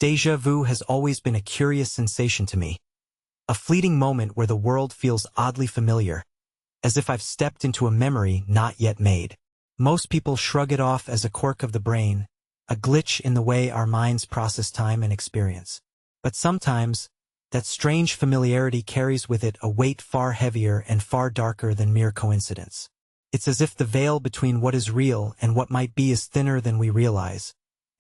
Deja vu has always been a curious sensation to me. A fleeting moment where the world feels oddly familiar, as if I've stepped into a memory not yet made. Most people shrug it off as a quirk of the brain, a glitch in the way our minds process time and experience. But sometimes, that strange familiarity carries with it a weight far heavier and far darker than mere coincidence. It's as if the veil between what is real and what might be is thinner than we realize,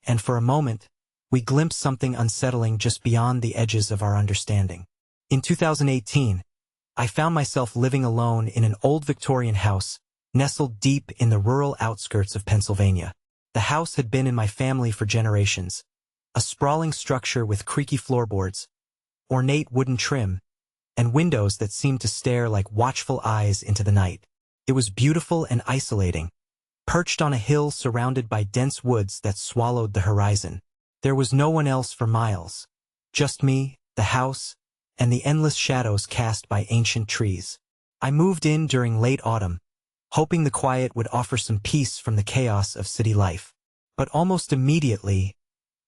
and for a moment, we glimpse something unsettling just beyond the edges of our understanding. In 2018, I found myself living alone in an old Victorian house, nestled deep in the rural outskirts of Pennsylvania. The house had been in my family for generations, a sprawling structure with creaky floorboards, ornate wooden trim, and windows that seemed to stare like watchful eyes into the night. It was beautiful and isolating, perched on a hill surrounded by dense woods that swallowed the horizon. There was no one else for miles, just me, the house, and the endless shadows cast by ancient trees. I moved in during late autumn, hoping the quiet would offer some peace from the chaos of city life. But almost immediately,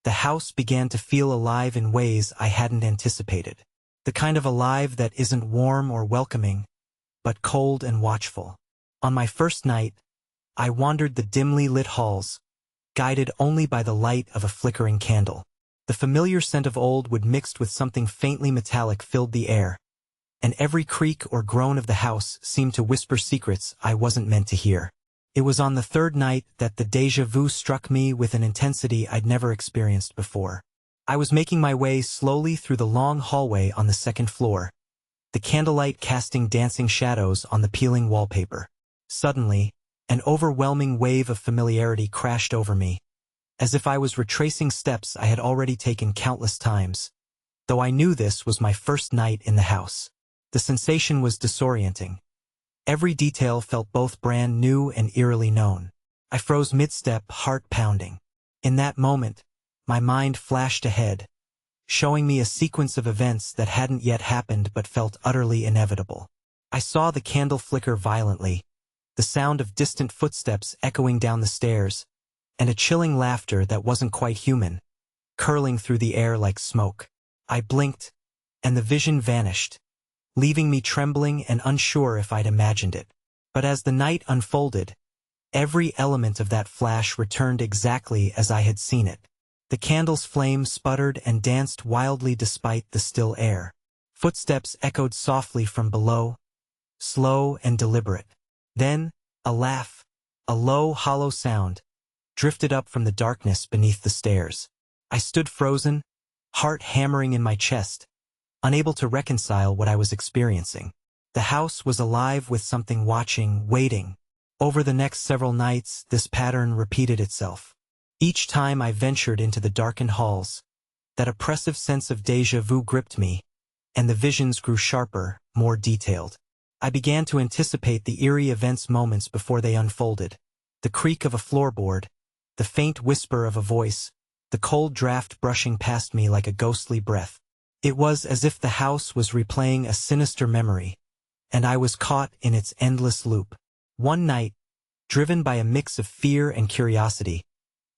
the house began to feel alive in ways I hadn't anticipated. The kind of alive that isn't warm or welcoming, but cold and watchful. On my first night, I wandered the dimly lit halls, guided only by the light of a flickering candle. The familiar scent of old wood mixed with something faintly metallic filled the air, and every creak or groan of the house seemed to whisper secrets I wasn't meant to hear. It was on the third night that the déjà vu struck me with an intensity I'd never experienced before. I was making my way slowly through the long hallway on the second floor, the candlelight casting dancing shadows on the peeling wallpaper. Suddenly, an overwhelming wave of familiarity crashed over me, as if I was retracing steps I had already taken countless times, though I knew this was my first night in the house. The sensation was disorienting. Every detail felt both brand new and eerily known. I froze mid-step, heart pounding. In that moment, my mind flashed ahead, showing me a sequence of events that hadn't yet happened but felt utterly inevitable. I saw the candle flicker violently, the sound of distant footsteps echoing down the stairs, and a chilling laughter that wasn't quite human, curling through the air like smoke. I blinked, and the vision vanished, leaving me trembling and unsure if I'd imagined it. But as the night unfolded, every element of that flash returned exactly as I had seen it. The candle's flame sputtered and danced wildly despite the still air. Footsteps echoed softly from below, slow and deliberate. Then, a laugh, a low, hollow sound, drifted up from the darkness beneath the stairs. I stood frozen, heart hammering in my chest, unable to reconcile what I was experiencing. The house was alive with something watching, waiting. Over the next several nights, this pattern repeated itself. Each time I ventured into the darkened halls, that oppressive sense of déjà vu gripped me, and the visions grew sharper, more detailed. I began to anticipate the eerie events moments before they unfolded. The creak of a floorboard, the faint whisper of a voice, the cold draft brushing past me like a ghostly breath. It was as if the house was replaying a sinister memory, and I was caught in its endless loop. One night, driven by a mix of fear and curiosity,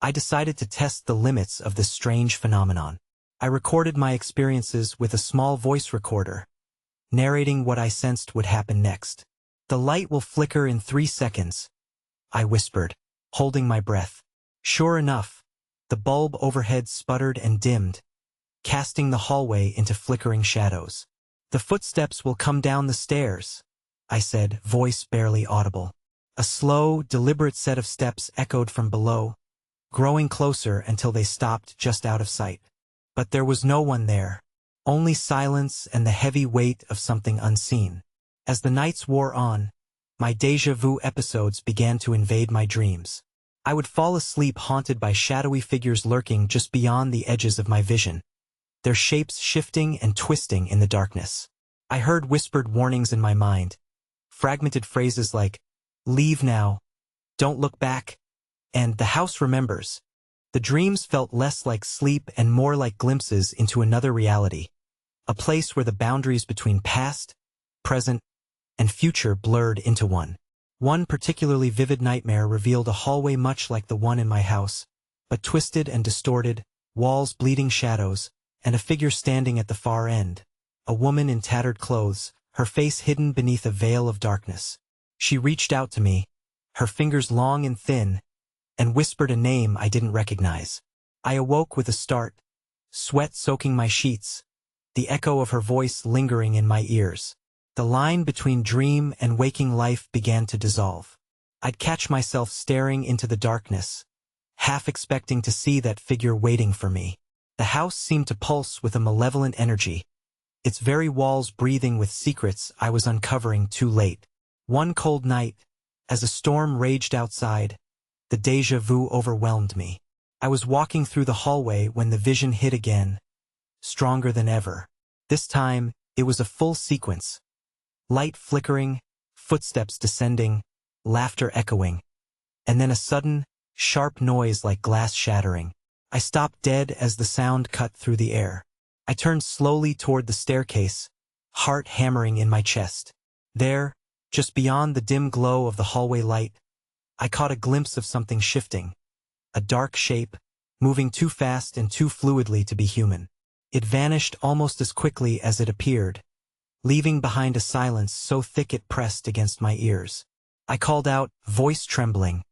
I decided to test the limits of this strange phenomenon. I recorded my experiences with a small voice recorder, narrating what I sensed would happen next. "The light will flicker in 3 seconds," I whispered, holding my breath. Sure enough, the bulb overhead sputtered and dimmed, casting the hallway into flickering shadows. "The footsteps will come down the stairs," I said, voice barely audible. A slow, deliberate set of steps echoed from below, growing closer until they stopped just out of sight. But there was no one there, only silence and the heavy weight of something unseen. As the nights wore on, my déjà vu episodes began to invade my dreams. I would fall asleep haunted by shadowy figures lurking just beyond the edges of my vision, their shapes shifting and twisting in the darkness. I heard whispered warnings in my mind, fragmented phrases like, "Leave now," "Don't look back," and "The house remembers." The dreams felt less like sleep and more like glimpses into another reality, a place where the boundaries between past, present, and future blurred into one. One particularly vivid nightmare revealed a hallway much like the one in my house, but twisted and distorted, walls bleeding shadows, and a figure standing at the far end. A woman in tattered clothes, her face hidden beneath a veil of darkness. She reached out to me, her fingers long and thin, and whispered a name I didn't recognize. I awoke with a start, sweat soaking my sheets, the echo of her voice lingering in my ears. The line between dream and waking life began to dissolve. I'd catch myself staring into the darkness, half expecting to see that figure waiting for me. The house seemed to pulse with a malevolent energy, its very walls breathing with secrets I was uncovering too late. One cold night, as a storm raged outside, the déjà vu overwhelmed me. I was walking through the hallway when the vision hit again, stronger than ever. This time, it was a full sequence. Light flickering, footsteps descending, laughter echoing, and then a sudden, sharp noise like glass shattering. I stopped dead as the sound cut through the air. I turned slowly toward the staircase, heart hammering in my chest. There, just beyond the dim glow of the hallway light, I caught a glimpse of something shifting. A dark shape, moving too fast and too fluidly to be human. It vanished almost as quickly as it appeared, leaving behind a silence so thick it pressed against my ears. I called out, voice trembling,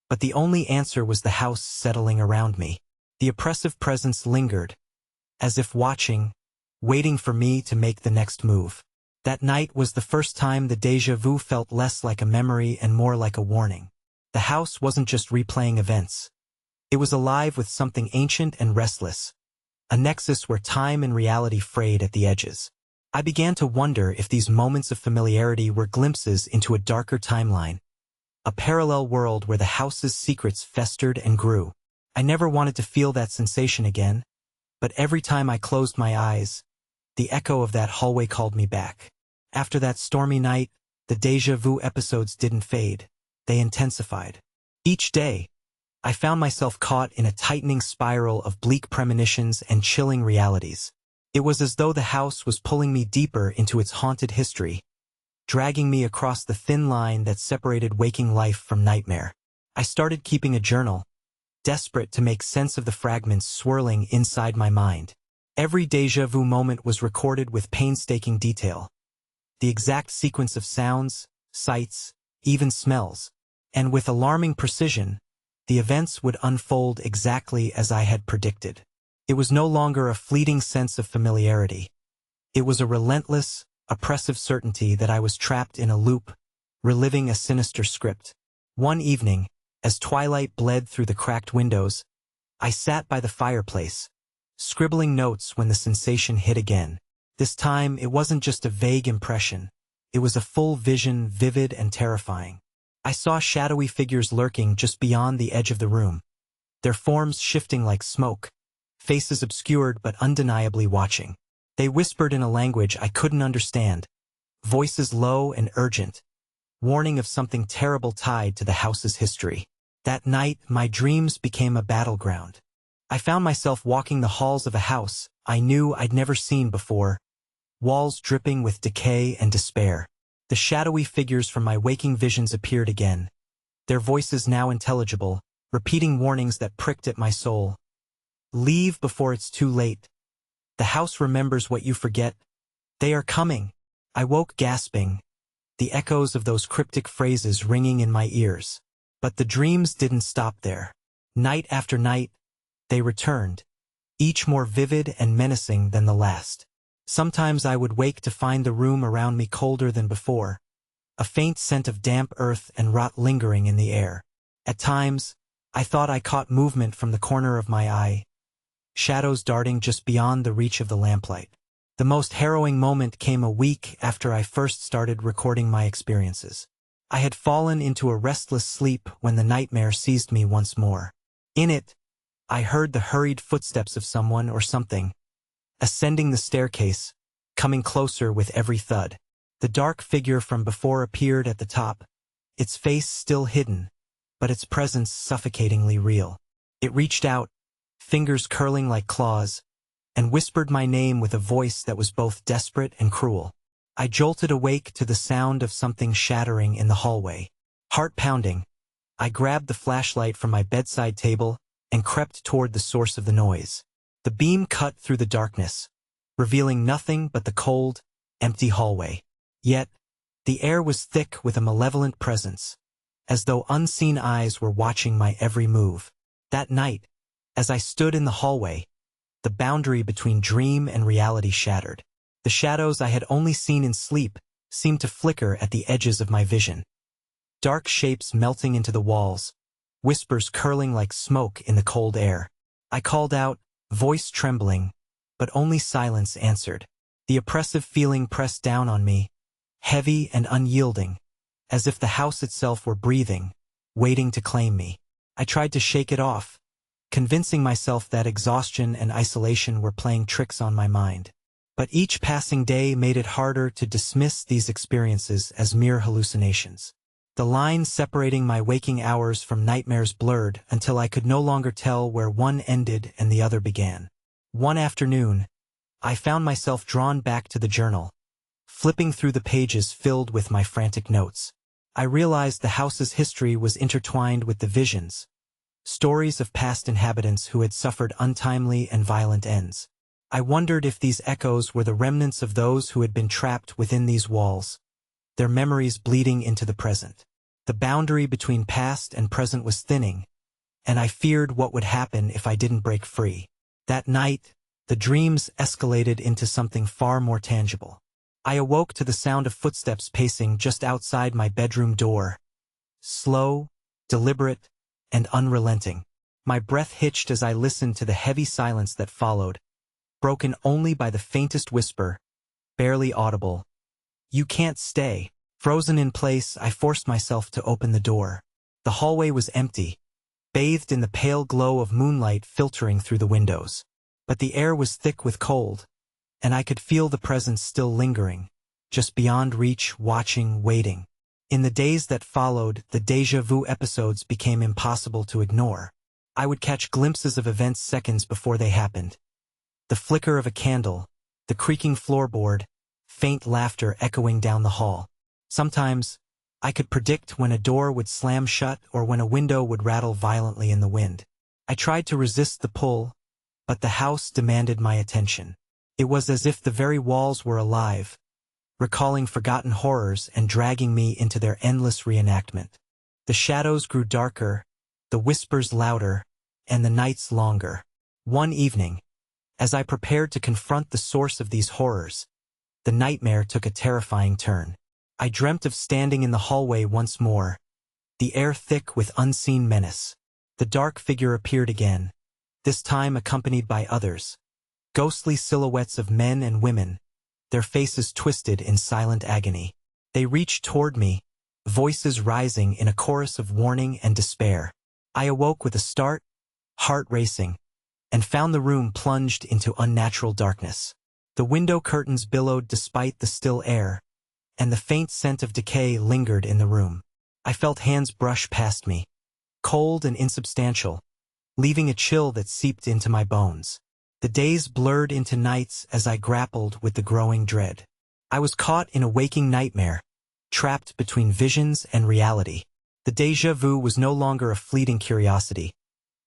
but the only answer was the house settling around me. The oppressive presence lingered, as if watching, waiting for me to make the next move. That night was the first time the déjà vu felt less like a memory and more like a warning. The house wasn't just replaying events. It was alive with something ancient and restless, a nexus where time and reality frayed at the edges. I began to wonder if these moments of familiarity were glimpses into a darker timeline, a parallel world where the house's secrets festered and grew. I never wanted to feel that sensation again, but every time I closed my eyes, the echo of that hallway called me back. After that stormy night, the déjà vu episodes didn't fade, they intensified. Each day, I found myself caught in a tightening spiral of bleak premonitions and chilling realities. It was as though the house was pulling me deeper into its haunted history, dragging me across the thin line that separated waking life from nightmare. I started keeping a journal, desperate to make sense of the fragments swirling inside my mind. Every déjà vu moment was recorded with painstaking detail, the exact sequence of sounds, sights, even smells. And with alarming precision, the events would unfold exactly as I had predicted. It was no longer a fleeting sense of familiarity. It was a relentless, oppressive certainty that I was trapped in a loop, reliving a sinister script. One evening, as twilight bled through the cracked windows, I sat by the fireplace, scribbling notes when the sensation hit again. This time, it wasn't just a vague impression. It was a full vision, vivid and terrifying. I saw shadowy figures lurking just beyond the edge of the room, their forms shifting like smoke, faces obscured but undeniably watching. They whispered in a language I couldn't understand, voices low and urgent, warning of something terrible tied to the house's history. That night, my dreams became a battleground. I found myself walking the halls of a house I knew I'd never seen before, walls dripping with decay and despair. The shadowy figures from my waking visions appeared again, their voices now intelligible, repeating warnings that pricked at my soul. Leave before it's too late. The house remembers what you forget. They are coming. I woke gasping, the echoes of those cryptic phrases ringing in my ears. But the dreams didn't stop there. Night after night, they returned, each more vivid and menacing than the last. Sometimes I would wake to find the room around me colder than before, a faint scent of damp earth and rot lingering in the air. At times, I thought I caught movement from the corner of my eye, shadows darting just beyond the reach of the lamplight. The most harrowing moment came a week after I first started recording my experiences. I had fallen into a restless sleep when the nightmare seized me once more. In it, I heard the hurried footsteps of someone or something, ascending the staircase, coming closer with every thud. The dark figure from before appeared at the top, its face still hidden, but its presence suffocatingly real. It reached out, fingers curling like claws, and whispered my name with a voice that was both desperate and cruel. I jolted awake to the sound of something shattering in the hallway. Heart pounding, I grabbed the flashlight from my bedside table and crept toward the source of the noise. The beam cut through the darkness, revealing nothing but the cold, empty hallway. Yet, the air was thick with a malevolent presence, as though unseen eyes were watching my every move. That night, as I stood in the hallway, the boundary between dream and reality shattered. The shadows I had only seen in sleep seemed to flicker at the edges of my vision. Dark shapes melting into the walls, whispers curling like smoke in the cold air. I called out, voice trembling, but only silence answered. The oppressive feeling pressed down on me, heavy and unyielding, as if the house itself were breathing, waiting to claim me. I tried to shake it off, convincing myself that exhaustion and isolation were playing tricks on my mind. But each passing day made it harder to dismiss these experiences as mere hallucinations. The line separating my waking hours from nightmares blurred until I could no longer tell where one ended and the other began. One afternoon, I found myself drawn back to the journal, flipping through the pages filled with my frantic notes. I realized the house's history was intertwined with the visions, stories of past inhabitants who had suffered untimely and violent ends. I wondered if these echoes were the remnants of those who had been trapped within these walls, their memories bleeding into the present. The boundary between past and present was thinning, and I feared what would happen if I didn't break free. That night, the dreams escalated into something far more tangible. I awoke to the sound of footsteps pacing just outside my bedroom door. Slow, deliberate, and unrelenting. My breath hitched as I listened to the heavy silence that followed, broken only by the faintest whisper, barely audible. "You can't stay." Frozen in place, I forced myself to open the door. The hallway was empty, bathed in the pale glow of moonlight filtering through the windows. But the air was thick with cold, and I could feel the presence still lingering, just beyond reach, watching, waiting. In the days that followed, the Deja-Vu episodes became impossible to ignore. I would catch glimpses of events seconds before they happened. The flicker of a candle, the creaking floorboard, faint laughter echoing down the hall. Sometimes, I could predict when a door would slam shut or when a window would rattle violently in the wind. I tried to resist the pull, but the house demanded my attention. It was as if the very walls were alive, recalling forgotten horrors and dragging me into their endless reenactment. The shadows grew darker, the whispers louder, and the nights longer. One evening, as I prepared to confront the source of these horrors, the nightmare took a terrifying turn. I dreamt of standing in the hallway once more, the air thick with unseen menace. The dark figure appeared again, this time accompanied by others, ghostly silhouettes of men and women, their faces twisted in silent agony. They reached toward me, voices rising in a chorus of warning and despair. I awoke with a start, heart racing, and found the room plunged into unnatural darkness. The window curtains billowed despite the still air, and the faint scent of decay lingered in the room. I felt hands brush past me, cold and insubstantial, leaving a chill that seeped into my bones. The days blurred into nights as I grappled with the growing dread. I was caught in a waking nightmare, trapped between visions and reality. The déjà vu was no longer a fleeting curiosity.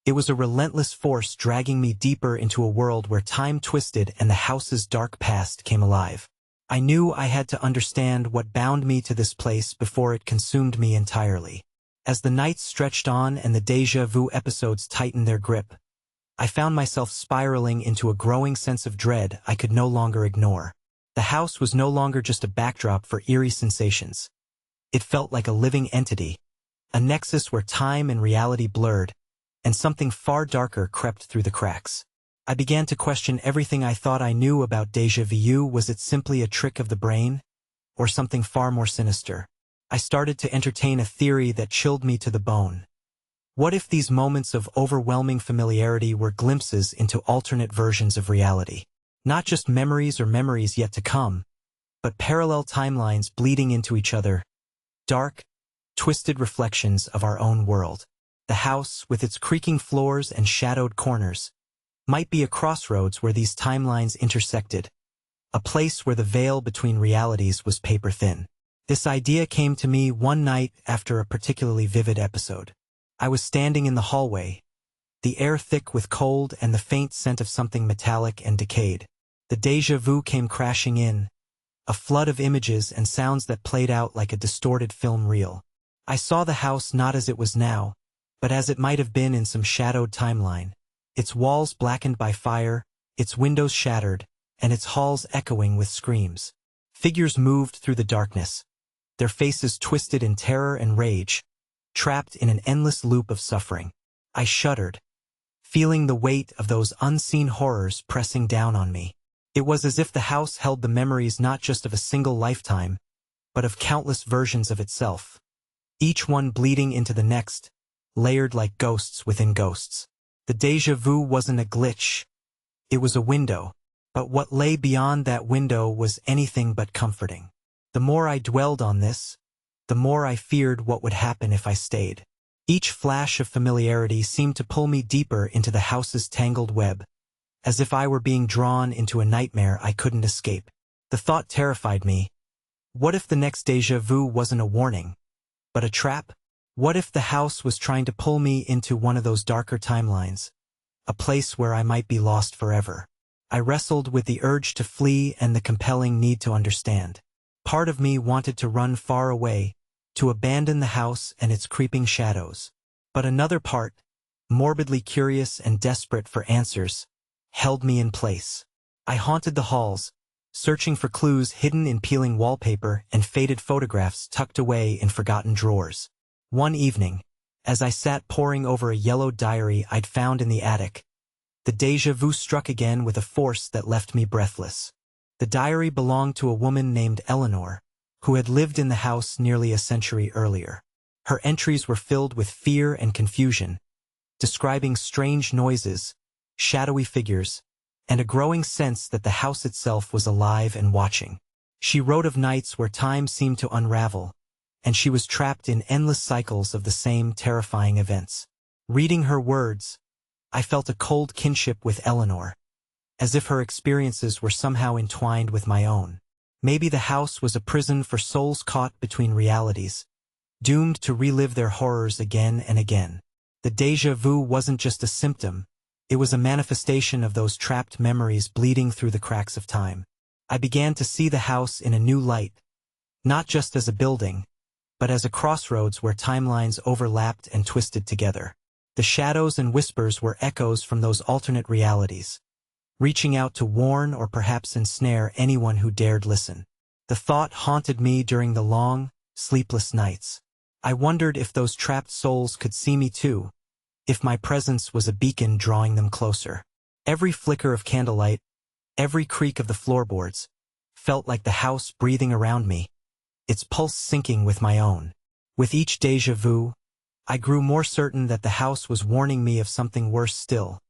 It was a relentless force dragging me deeper into a world where time twisted and the house's dark past came alive. I knew I had to understand what bound me to this place before it consumed me entirely. As the nights stretched on and the déjà vu episodes tightened their grip, I found myself spiraling into a growing sense of dread I could no longer ignore. The house was no longer just a backdrop for eerie sensations. It felt like a living entity, a nexus where time and reality blurred, and something far darker crept through the cracks. I began to question everything I thought I knew about déjà vu. Was it simply a trick of the brain, or something far more sinister? I started to entertain a theory that chilled me to the bone. What if these moments of overwhelming familiarity were glimpses into alternate versions of reality? Not just memories or memories yet to come, but parallel timelines bleeding into each other, dark, twisted reflections of our own world. The house, with its creaking floors and shadowed corners, might be a crossroads where these timelines intersected, a place where the veil between realities was paper-thin. This idea came to me one night after a particularly vivid episode. I was standing in the hallway, the air thick with cold and the faint scent of something metallic and decayed. The déjà vu came crashing in, a flood of images and sounds that played out like a distorted film reel. I saw the house not as it was now, but as it might have been in some shadowed timeline, its walls blackened by fire, its windows shattered, and its halls echoing with screams. Figures moved through the darkness, their faces twisted in terror and rage, trapped in an endless loop of suffering. I shuddered, feeling the weight of those unseen horrors pressing down on me. It was as if the house held the memories not just of a single lifetime, but of countless versions of itself, each one bleeding into the next, layered like ghosts within ghosts. The déjà vu wasn't a glitch. It was a window, but what lay beyond that window was anything but comforting. The more I dwelled on this, the more I feared what would happen if I stayed. Each flash of familiarity seemed to pull me deeper into the house's tangled web, as if I were being drawn into a nightmare I couldn't escape. The thought terrified me. What if the next déjà vu wasn't a warning, but a trap? What if the house was trying to pull me into one of those darker timelines, a place where I might be lost forever? I wrestled with the urge to flee and the compelling need to understand. Part of me wanted to run far away, to abandon the house and its creeping shadows. But another part, morbidly curious and desperate for answers, held me in place. I haunted the halls, searching for clues hidden in peeling wallpaper and faded photographs tucked away in forgotten drawers. One evening, as I sat poring over a yellow diary I'd found in the attic, the déjà vu struck again with a force that left me breathless. The diary belonged to a woman named Eleanor, who had lived in the house nearly a century earlier. Her entries were filled with fear and confusion, describing strange noises, shadowy figures, and a growing sense that the house itself was alive and watching. She wrote of nights where time seemed to unravel, and she was trapped in endless cycles of the same terrifying events. Reading her words, I felt a cold kinship with Eleanor, as if her experiences were somehow entwined with my own. Maybe the house was a prison for souls caught between realities, doomed to relive their horrors again and again. The déjà vu wasn't just a symptom, it was a manifestation of those trapped memories bleeding through the cracks of time. I began to see the house in a new light, not just as a building, but as a crossroads where timelines overlapped and twisted together. The shadows and whispers were echoes from those alternate realities, reaching out to warn or perhaps ensnare anyone who dared listen. The thought haunted me during the long, sleepless nights. I wondered if those trapped souls could see me too, if my presence was a beacon drawing them closer. Every flicker of candlelight, every creak of the floorboards, felt like the house breathing around me, its pulse syncing with my own. With each déjà vu, I grew more certain that the house was warning me of something worse still,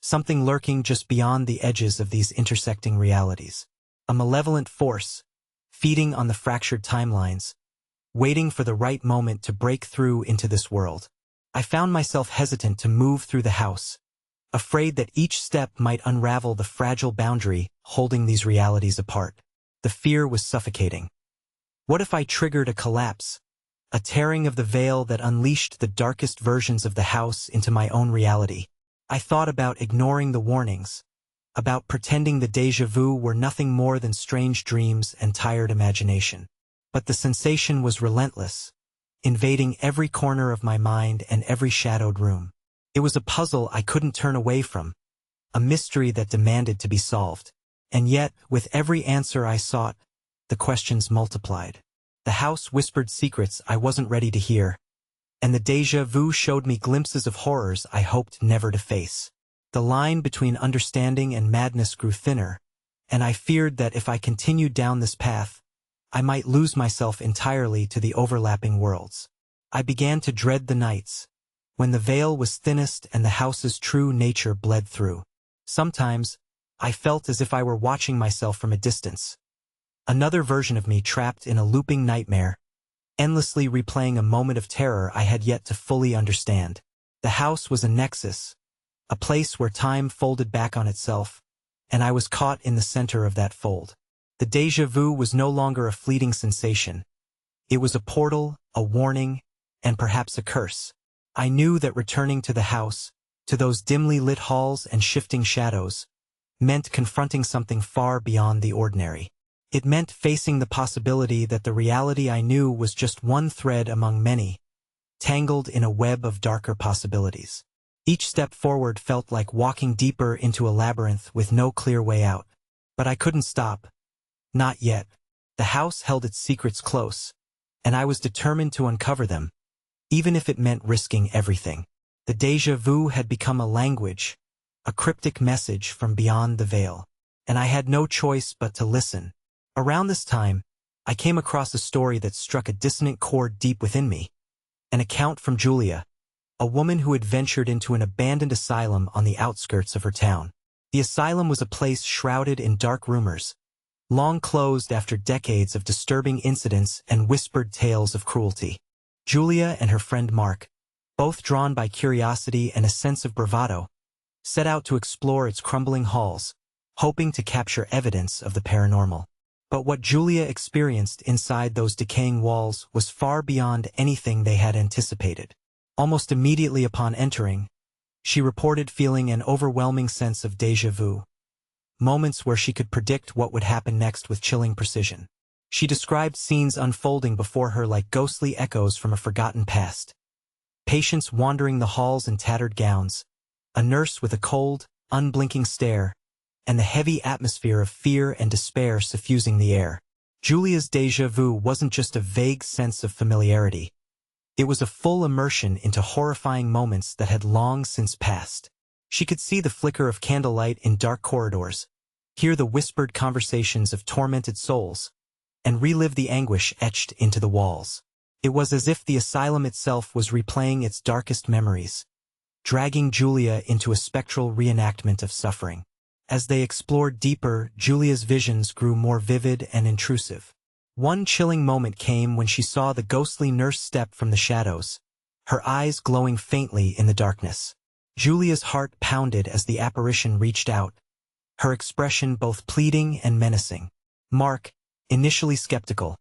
something lurking just beyond the edges of these intersecting realities. A malevolent force, feeding on the fractured timelines, waiting for the right moment to break through into this world. I found myself hesitant to move through the house, afraid that each step might unravel the fragile boundary holding these realities apart. The fear was suffocating. What if I triggered a collapse, a tearing of the veil that unleashed the darkest versions of the house into my own reality? I thought about ignoring the warnings, about pretending the déjà vu were nothing more than strange dreams and tired imagination. But the sensation was relentless, invading every corner of my mind and every shadowed room. It was a puzzle I couldn't turn away from, a mystery that demanded to be solved. And yet, with every answer I sought, the questions multiplied. The house whispered secrets I wasn't ready to hear, and the déjà vu showed me glimpses of horrors I hoped never to face. The line between understanding and madness grew thinner, and I feared that if I continued down this path, I might lose myself entirely to the overlapping worlds. I began to dread the nights, when the veil was thinnest and the house's true nature bled through. Sometimes, I felt as if I were watching myself from a distance, another version of me trapped in a looping nightmare, endlessly replaying a moment of terror I had yet to fully understand. The house was a nexus, a place where time folded back on itself, and I was caught in the center of that fold. The déjà vu was no longer a fleeting sensation. It was a portal, a warning, and perhaps a curse. I knew that returning to the house, to those dimly lit halls and shifting shadows, meant confronting something far beyond the ordinary. It meant facing the possibility that the reality I knew was just one thread among many, tangled in a web of darker possibilities. Each step forward felt like walking deeper into a labyrinth with no clear way out. But I couldn't stop. Not yet. The house held its secrets close, and I was determined to uncover them, even if it meant risking everything. The déjà vu had become a language, a cryptic message from beyond the veil, and I had no choice but to listen. Around this time, I came across a story that struck a dissonant chord deep within me. An account from Julia, a woman who had ventured into an abandoned asylum on the outskirts of her town. The asylum was a place shrouded in dark rumors, long closed after decades of disturbing incidents and whispered tales of cruelty. Julia and her friend Mark, both drawn by curiosity and a sense of bravado, set out to explore its crumbling halls, hoping to capture evidence of the paranormal. But what Julia experienced inside those decaying walls was far beyond anything they had anticipated. Almost immediately upon entering, she reported feeling an overwhelming sense of déjà vu, moments where she could predict what would happen next with chilling precision. She described scenes unfolding before her like ghostly echoes from a forgotten past. Patients wandering the halls in tattered gowns, a nurse with a cold, unblinking stare, and the heavy atmosphere of fear and despair suffusing the air. Julia's déjà vu wasn't just a vague sense of familiarity. It was a full immersion into horrifying moments that had long since passed. She could see the flicker of candlelight in dark corridors, hear the whispered conversations of tormented souls, and relive the anguish etched into the walls. It was as if the asylum itself was replaying its darkest memories, dragging Julia into a spectral reenactment of suffering. As they explored deeper, Julia's visions grew more vivid and intrusive. One chilling moment came when she saw the ghostly nurse step from the shadows, her eyes glowing faintly in the darkness. Julia's heart pounded as the apparition reached out, her expression both pleading and menacing. Mark, initially skeptical,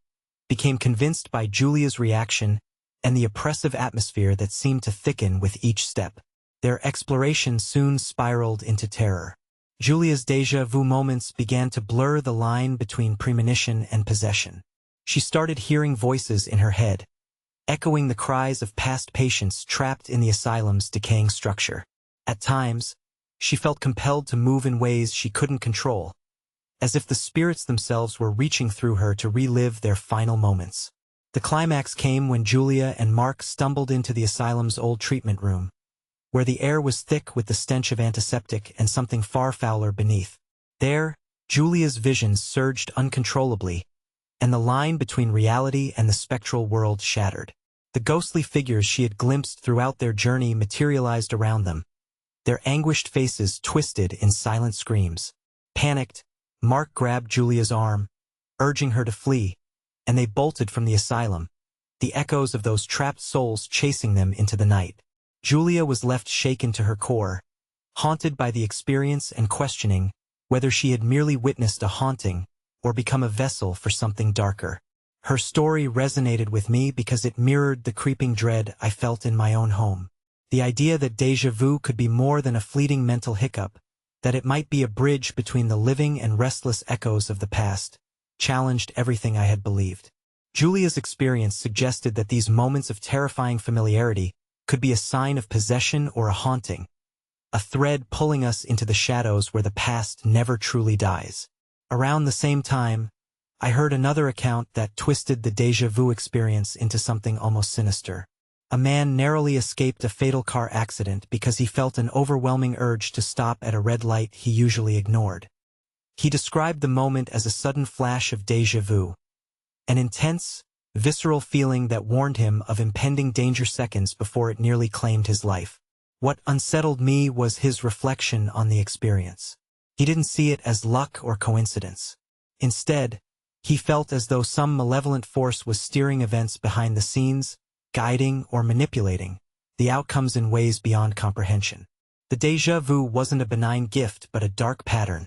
became convinced by Julia's reaction and the oppressive atmosphere that seemed to thicken with each step. Their exploration soon spiraled into terror. Julia's déjà vu moments began to blur the line between premonition and possession. She started hearing voices in her head, echoing the cries of past patients trapped in the asylum's decaying structure. At times, she felt compelled to move in ways she couldn't control, as if the spirits themselves were reaching through her to relive their final moments. The climax came when Julia and Mark stumbled into the asylum's old treatment room, where the air was thick with the stench of antiseptic and something far fouler beneath. There, Julia's visions surged uncontrollably, and the line between reality and the spectral world shattered. The ghostly figures she had glimpsed throughout their journey materialized around them, their anguished faces twisted in silent screams. Panicked, Mark grabbed Julia's arm, urging her to flee, and they bolted from the asylum, the echoes of those trapped souls chasing them into the night. Julia was left shaken to her core, haunted by the experience and questioning whether she had merely witnessed a haunting or become a vessel for something darker. Her story resonated with me because it mirrored the creeping dread I felt in my own home. The idea that déjà vu could be more than a fleeting mental hiccup, that it might be a bridge between the living and restless echoes of the past, challenged everything I had believed. Julia's experience suggested that these moments of terrifying familiarity could be a sign of possession or a haunting, a thread pulling us into the shadows where the past never truly dies. Around the same time, I heard another account that twisted the déjà vu experience into something almost sinister. A man narrowly escaped a fatal car accident because he felt an overwhelming urge to stop at a red light he usually ignored. He described the moment as a sudden flash of déjà vu, an intense, visceral feeling that warned him of impending danger seconds before it nearly claimed his life. What unsettled me was his reflection on the experience. He didn't see it as luck or coincidence. Instead, he felt as though some malevolent force was steering events behind the scenes, guiding or manipulating the outcomes in ways beyond comprehension. The déjà vu wasn't a benign gift but a dark pattern,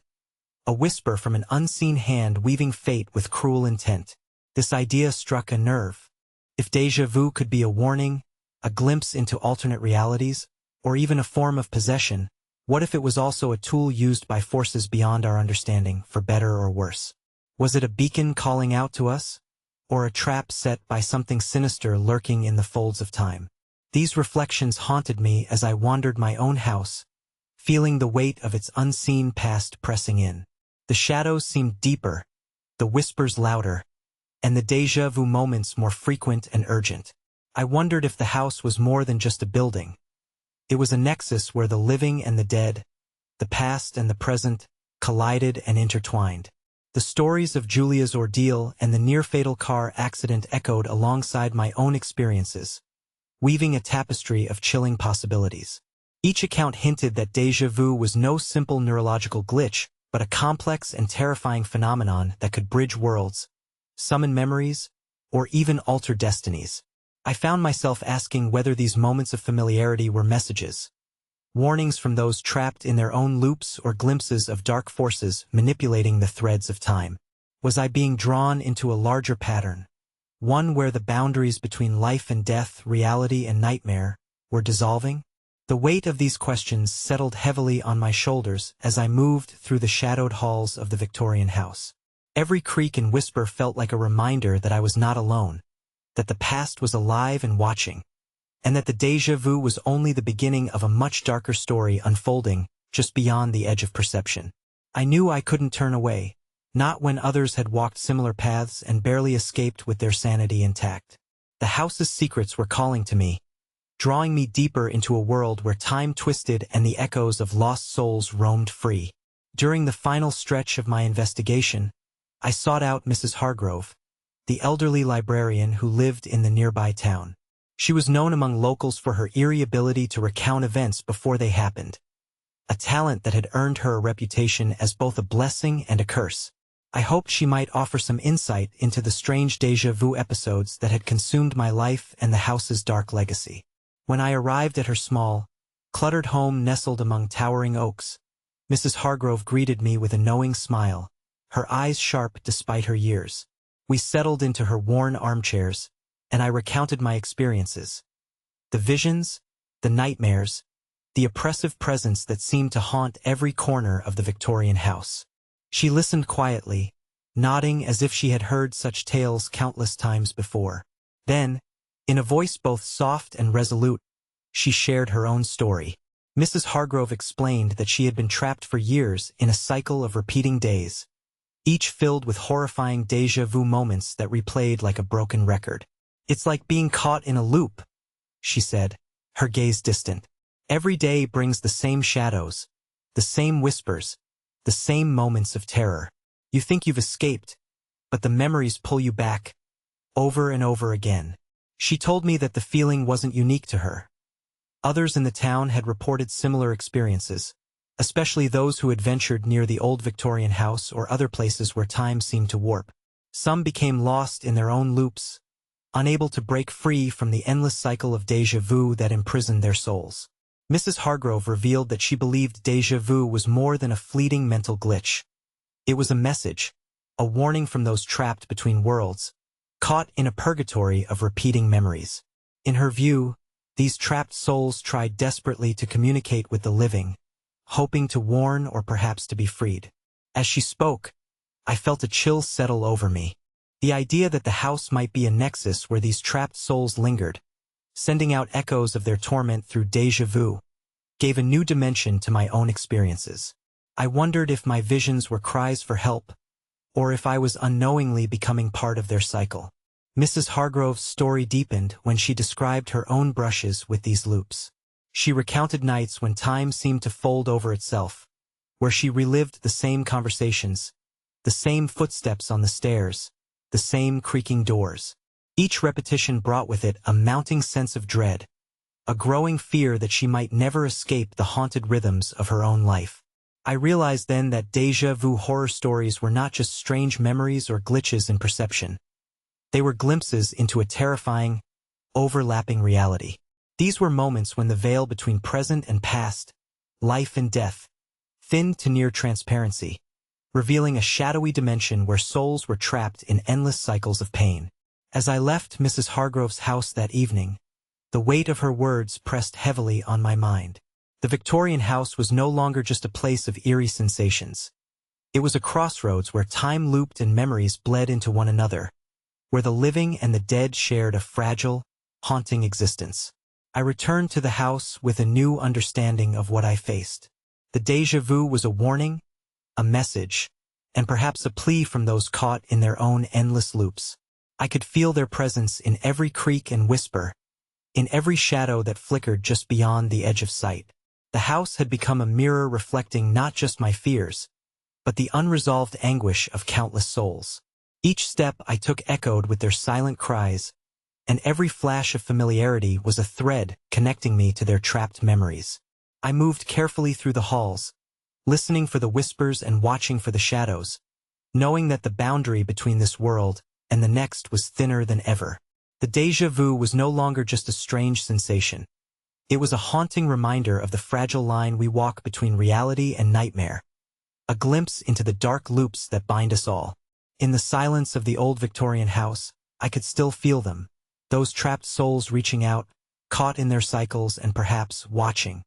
a whisper from an unseen hand weaving fate with cruel intent. This idea struck a nerve. If déjà vu could be a warning, a glimpse into alternate realities, or even a form of possession? What if it was also a tool used by forces beyond our understanding, for better or worse? Was it a beacon calling out to us? Or a trap set by something sinister lurking in the folds of time? These reflections haunted me as I wandered my own house, feeling the weight of its unseen past pressing in. The shadows seemed deeper, the whispers louder, and the déjà vu moments more frequent and urgent. I wondered if the house was more than just a building. It was a nexus where the living and the dead, the past and the present, collided and intertwined. The stories of Julia's ordeal and the near-fatal car accident echoed alongside my own experiences, weaving a tapestry of chilling possibilities. Each account hinted that déjà vu was no simple neurological glitch, but a complex and terrifying phenomenon that could bridge worlds, summon memories, or even alter destinies. I found myself asking whether these moments of familiarity were messages, warnings from those trapped in their own loops, or glimpses of dark forces manipulating the threads of time. Was I being drawn into a larger pattern, one where the boundaries between life and death, reality and nightmare, were dissolving? The weight of these questions settled heavily on my shoulders as I moved through the shadowed halls of the Victorian house. Every creak and whisper felt like a reminder that I was not alone, that the past was alive and watching, and that the déjà vu was only the beginning of a much darker story unfolding just beyond the edge of perception. I knew I couldn't turn away, not when others had walked similar paths and barely escaped with their sanity intact. The house's secrets were calling to me, drawing me deeper into a world where time twisted and the echoes of lost souls roamed free. During the final stretch of my investigation, I sought out Mrs. Hargrove, the elderly librarian who lived in the nearby town. She was known among locals for her eerie ability to recount events before they happened, a talent that had earned her a reputation as both a blessing and a curse. I hoped she might offer some insight into the strange déjà vu episodes that had consumed my life and the house's dark legacy. When I arrived at her small, cluttered home nestled among towering oaks, Mrs. Hargrove greeted me with a knowing smile, her eyes sharp despite her years. We settled into her worn armchairs, and I recounted my experiences. The visions, the nightmares, the oppressive presence that seemed to haunt every corner of the Victorian house. She listened quietly, nodding as if she had heard such tales countless times before. Then, in a voice both soft and resolute, she shared her own story. Mrs. Hargrove explained that she had been trapped for years in a cycle of repeating days, each filled with horrifying déjà vu moments that replayed like a broken record. "It's like being caught in a loop," she said, her gaze distant. "Every day brings the same shadows, the same whispers, the same moments of terror. You think you've escaped, but the memories pull you back, over and over again." She told me that the feeling wasn't unique to her. Others in the town had reported similar experiences, especially those who had ventured near the old Victorian house or other places where time seemed to warp. Some became lost in their own loops, unable to break free from the endless cycle of déjà vu that imprisoned their souls. Mrs. Hargrove revealed that she believed déjà vu was more than a fleeting mental glitch. It was a message, a warning from those trapped between worlds, caught in a purgatory of repeating memories. In her view, these trapped souls tried desperately to communicate with the living, hoping to warn or perhaps to be freed. As she spoke, I felt a chill settle over me. The idea that the house might be a nexus where these trapped souls lingered, sending out echoes of their torment through déjà vu, gave a new dimension to my own experiences. I wondered if my visions were cries for help, or if I was unknowingly becoming part of their cycle. Mrs. Hargrove's story deepened when she described her own brushes with these loops. She recounted nights when time seemed to fold over itself, where she relived the same conversations, the same footsteps on the stairs, the same creaking doors. Each repetition brought with it a mounting sense of dread, a growing fear that she might never escape the haunted rhythms of her own life. I realized then that déjà vu horror stories were not just strange memories or glitches in perception. They were glimpses into a terrifying, overlapping reality. These were moments when the veil between present and past, life and death, thinned to near transparency, revealing a shadowy dimension where souls were trapped in endless cycles of pain. As I left Mrs. Hargrove's house that evening, The weight of her words pressed heavily on my mind. The Victorian house was no longer just a place of eerie sensations. It was a crossroads where time looped and memories bled into one another, where the living and the dead shared a fragile, haunting existence. I returned to the house with a new understanding of what I faced. The déjà-vu was a warning, a message, and perhaps a plea from those caught in their own endless loops. I could feel their presence in every creak and whisper, in every shadow that flickered just beyond the edge of sight. The house had become a mirror reflecting not just my fears, but the unresolved anguish of countless souls. Each step I took echoed with their silent cries, and every flash of familiarity was a thread connecting me to their trapped memories. I moved carefully through the halls, listening for the whispers and watching for the shadows, knowing that the boundary between this world and the next was thinner than ever. The déjà-vu was no longer just a strange sensation. It was a haunting reminder of the fragile line we walk between reality and nightmare, a glimpse into the dark loops that bind us all. In the silence of the old Victorian house, I could still feel them, those trapped souls reaching out, caught in their cycles and perhaps watching,